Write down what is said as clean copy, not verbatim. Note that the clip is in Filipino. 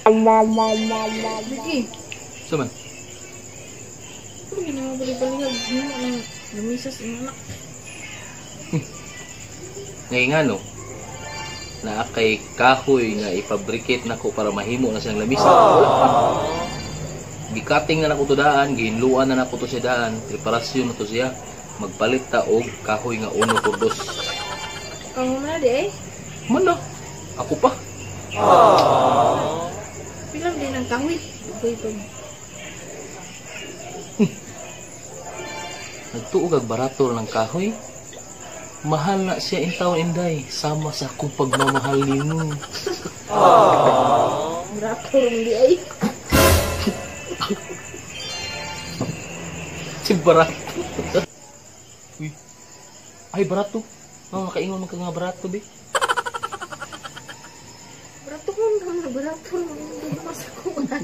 Lagi. Saman? Ano ginawa balik-balik ng lumisas ng anak? Ngayon nga no, na kay kahoy nga ipabrikit na ko para mahimo na siyang lamisa. Gikating na nako to daan, gihinluan na nako to siya daan, preparasyon na to siya. Magpalit ta og kahoy nga 1 por 2. Kang mo na di eh? Man na, ako pa. Pilang din ang kahoy. Okay pa. Nagtuog ang barato ng kahoy. Mahal na siya in taon inday, sama sa akong pagmamahal nimo. Barato rin di ay. Si barato. Uy. Ay barato. Nakaingon man ka nga barato be. Barato ko naman, barato naman. Hindi masako na.